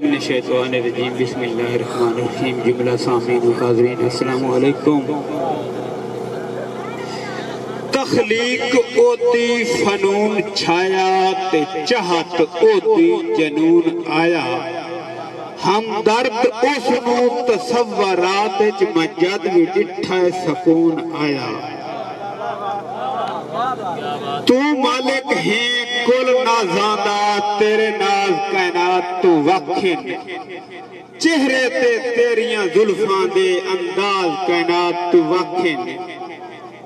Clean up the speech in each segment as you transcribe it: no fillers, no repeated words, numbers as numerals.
मिनश्शैतानिर्रजीम बिस्मिल्लाहिर्रहमानिर्रहीम। जुमला सामीन व हाज़रीन अस्सलामु अलैकुम। तखलीक ओदी फनून छाया ते चाहत ओदी जनून आया। हमदर्द उसनू तसव्वरात च मजद भी डिठा सकून आया। तू मालिक है कुल नाज़ादा तेरे नाज कायनात तू वाखिन। चेहरे ते तेरियां जुल्फां दे अंदाज कायनात तू वाखिन।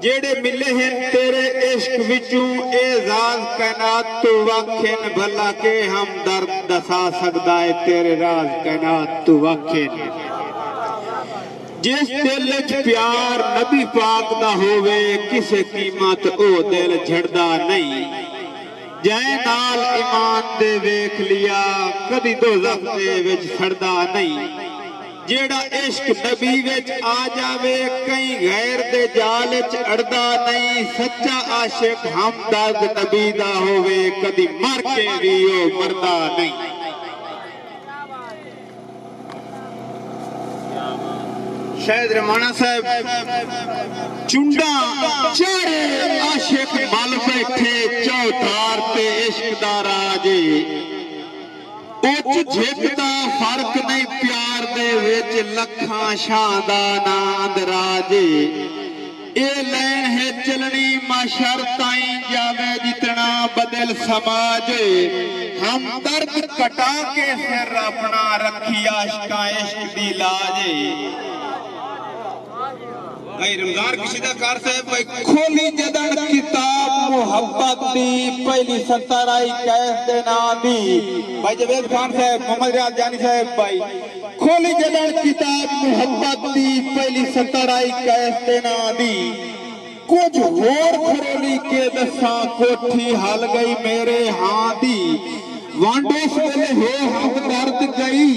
जेड़े मिले हैं तेरे इश्क विचों एजाज कायनात तू वाखिन। भला के हम दर्द दसा सकदा है तेरे राज कायनात तू वाखिन। जिस दिल च प्यार नबी पाक दा होवे किसे कीमत ओ दिल झड़दा नहीं। जै नाल ईमान दे वेख लिया कदी दोज़ख दे विच सड़दा नहीं। जेड़ा इश्क नबी विच आ जावे कई गैर दे जाल च अड़दा नहीं। सच्चा आशिक हमदर्द नबी दा होवे कदी मर के भी ओ मरदा नहीं। शायद रमाना साहब चुंडा चारे आशिक मल बैठे चौधार ते इश्क दा राजे। उच झिकदा फर्क नहीं प्यार दे विच लखां शां दा ना अंदराजे। ए लैन है चलनी माशर ताई जावे जितना बदल समाज। हम दर्द कटा के सिर अपना रखी आशिका इश्क दी लाजे। भाई रमजान कशीदा कार साहब भाई खोली जदन किताब मोहब्बत दी पहली सत्तर आई कैस दे नाम दी। भाई जवेद खान साहब मोहम्मद रियाज जानी साहब भाई खोली जदन किताब मोहब्बत दी पहली सत्तर आई कैस दे नाम दी। कुछ होर खरोली के दसा कोठी हल गई मेरे हां दी। वांडे वेले हो हम दर्द गई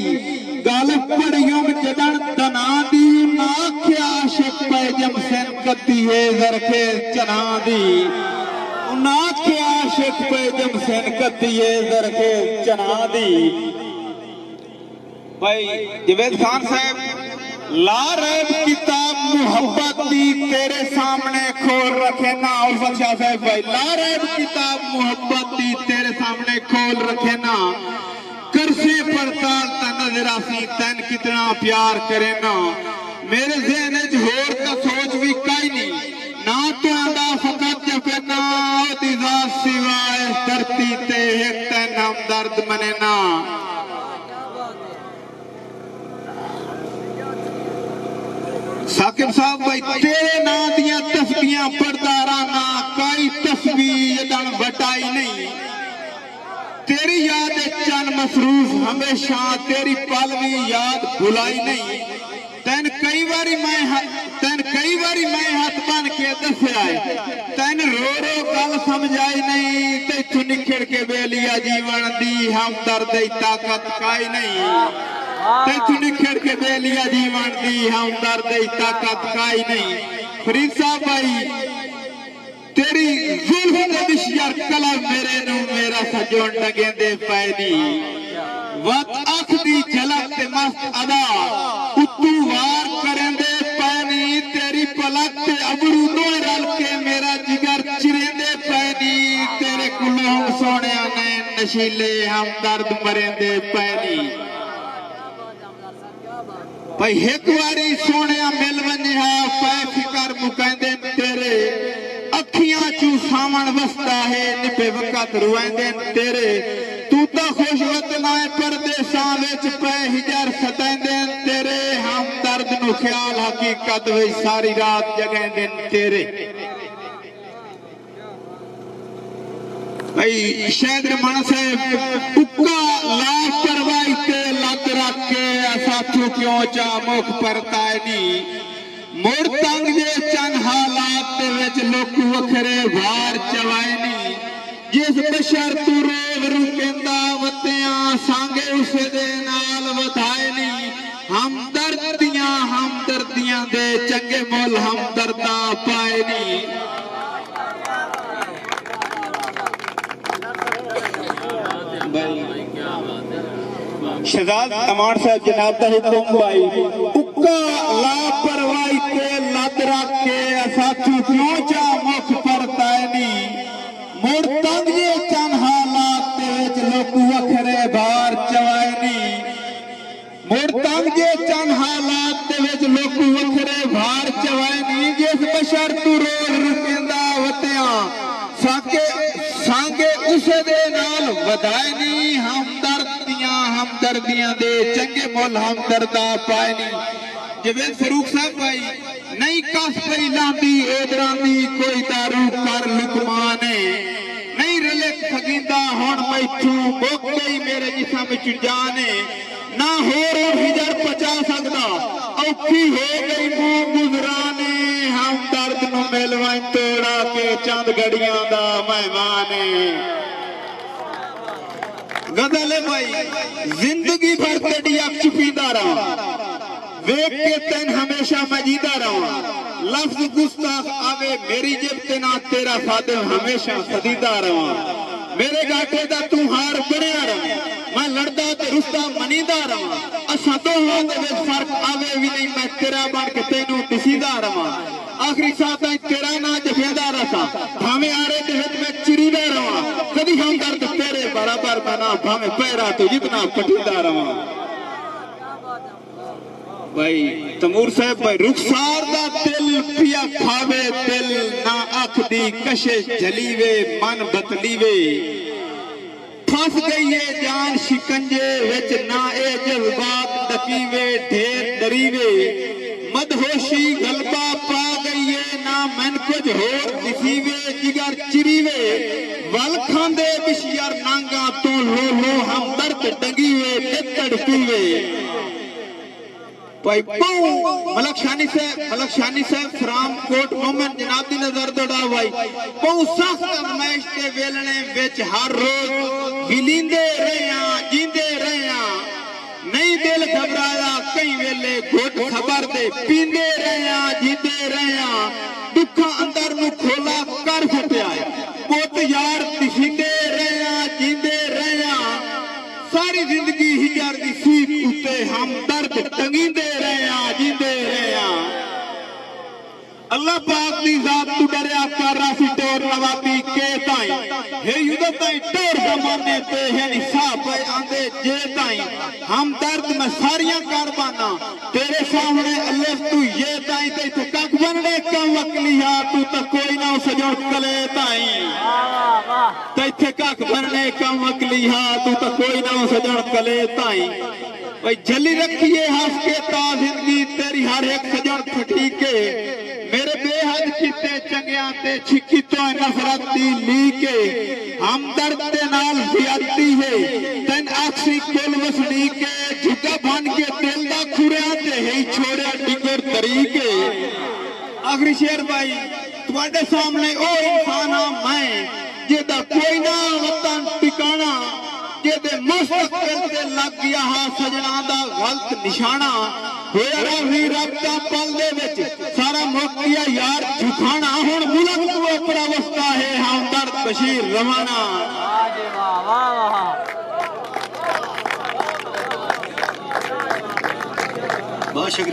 गल पड़ियों जदन तना दी। ना क्या आशिक पैजम सेन कती है जरखे चना दी। ना क्या आशिक पैजम सेन कती है जरखे चना दी। भाई जवेद खान साहब ला रैब किताब मोहब्बत दी तेरे सामने खोल रखे ना। और बख्शा साहब भाई ला रैब किताब मोहब्बत दी तेरे सामने खोल रखे ना। करसे पड़ताल ता नजर आसी तैन कितना प्यार करे ना। मेरे ज़हन च होर ता सोच भी काई नहीं। ना तो आंदा फकत जपे ना ओदी ज़ात सिवाय धरती ते एक तैन हमदर्द मने ना। साकिब साहब भाई तेरे ना दियां तस्बीहां पढ़दा रहना काई तस्बीह यदन वटाई नहीं। तेरी याद चन मसरूफ हमेशा तेरी पलवी याद भुलाई नहीं। तैन कई बारी मैं हाथ बन के दस्या है तैन रो रो गल समझाई नहीं। तैथू निखड़ के बेलिया जीवन दी हमदर्द दी ताकत काई नहीं। तैथू निखड़ के बेलिया जीवन दी हमदर्द दी ताकत काई नहीं। फरीद साहब भाई तेरी जुल्फ दे विशयार कलम मेरे नू मेरा सजोन लगे दे पैदी। वत अख दी झलक ते मस्त अदा उतू वार करेंदे पैनी। तेरी पलक ते अबरू दोए रल के मेरा जिगर चिरेंदे पैनी। तेरे कुलों सोनिया ने नशीले हमदर्द मरेंदे पैनी। भाई एक बारी सोनिया मिल वनिहा पै फिकर मुकैंदे तेरे। अखियां चू सावन वसदा है निपे वक़्त रुएंदे तेरे। तू तो खुश वतना है परदेसां विच पै हिजर सतैंदे तेरे। हम दर्द नु ख्याल हकीकत विच सारी रात जगैंदे तेरे। भाई शायद रमाना साहब उक्का लापरवाही ते लत रख के साथू क्यों चा मुख परताए नी। मोड़ तंग जे चंद हालात दे विच लोक वखरे भार चवाए नी। जिस बशर तू रोग रुकेंदा वतियां सांगे उसे दे नाल वधाए नी। हमदर्दियां दे चंगे मुल हमदर्दा पाए नी। शहजाद अमान साहब जनाब दा हुक्म भाई उक्का लापरवाही ते लद रख के साथू क्यों चा मुख पर तायनी मुड़ तंग ये चन हालात ते विच लोक वखरे बार चवायनी मुड़ तंग जे चन हालात ते विच लोक वखरे बार चवायनी जिस बशर तू रोज रुकेंदा वतिया साके सांगे उसे दे नाल वधायनी हमदर्दियां दे चंगे मुल हमदर्दा पायनी जवेद फरूक साहब भाई नहीं कस पई लांदी एदरांदी कोई दारू कर लुकमाने नहीं रले फकींदा हुण मैथों मुक गई मेरे जिस्म विच जाने ना होर हिजर पचा सकदा औखी हो गई मुंह गुजराने हमदर्द नूं मिलवां तोड़ा के चंद घड़ियां दा मेहमान गजल है भाई जिंदगी भर तेरी अख छुपीदा रहा वेख के तेन हमेशा मजीदा रहा लफ्ज गुस्ताख आवे मेरी जेब ते ना तेरा खादिम हमेशा सदीदा रहा मेरे घाटे दा तू हार बनया रहा मैं लड़दा ते रुसदा मनीदा रहा असा दोहां दे विच फर्क आवे भी नहीं मैं तेरा बन के तेनू दिसीदा रहा आखिरी साथ तेरा ना जफेदा रहा भावे आरे दे विच मैं चिरीदा रहा कदी हमदर्द तेरे बराबर बना भावे पैरा तो जितना पटीदा रहा भाई तमूर साहब भाई रुखसार दा दिल पिया खावे दिल ना अख दी कशिश जलीवे मन बतलीवे फस गई है जान शिकंजे विच ना ए जज्बात डकीवे ढेर डरीवे मदहोशी गलबा पा गई है ना मन कुछ होर दिसीवे जिगर चिरीवे वल खांदे बिशियर नांगा तो लो लो हमदर्द डंगीवे तितड़ पीवे भाई मलक शानी साहब फ्राम कोट मोमेंट जनाब दी नजर दौड़ा भाई बहु सख्त अजमाइश दे वेलणे विच हर रोज विलींदे रहिया जींदे रहिया नहीं दिल घबराया कई वेले घुट खबर दे पींदे रहिया जींदे रहिया दुखा अंदर नु खोला कर फटिया पुत यार दिसींदे रहिया जींदे रहिया सारी जिंदगी हिजार दी सीख उत्ते हम दर्द टंगींदे रहिया जींदे रहिया अल्लाह पाक दी जात तू डरिया कर रासी टोर नवाती के ताई हे युद्ध ताई टोर जमाने ते है निसाब आंदे जे ताई हम दर्द में सारियां कारबाना तेरे सामने अल्लाह तू ये ताई ते इथे कक बनने का वकलिया तू तो कोई ना सजो कले ताई ते इथे कक बनने का वकलिया तू तो कोई ना सजो कले ताई भाई जली रखिए हंस के ता जिंदगी तेरी हर एक सजन फटी के मेरे बेहद किते चंगिया ते छिकी तो नफरत दी ली के हमदर्द दे नाल ज्यादती है तन आखरी कुल वसनी के झुका बन के दिल दा खुरिया ते है छोड़े डिगर तरीके आखिरी शेर भाई तुम्हारे सामने ओ इंसान मैं जेदा कोई ना वतन ठिकाना जेदे मुस्तकबिल ते लग गया हा सजना दा गलत निशाना होया भी रब दा पल दे विच सारा मुक गया यार झुकाना हुण मुल्क तू अपना वस्ता है हमदर्द बशीर रवाना बहुत शुक्रिया।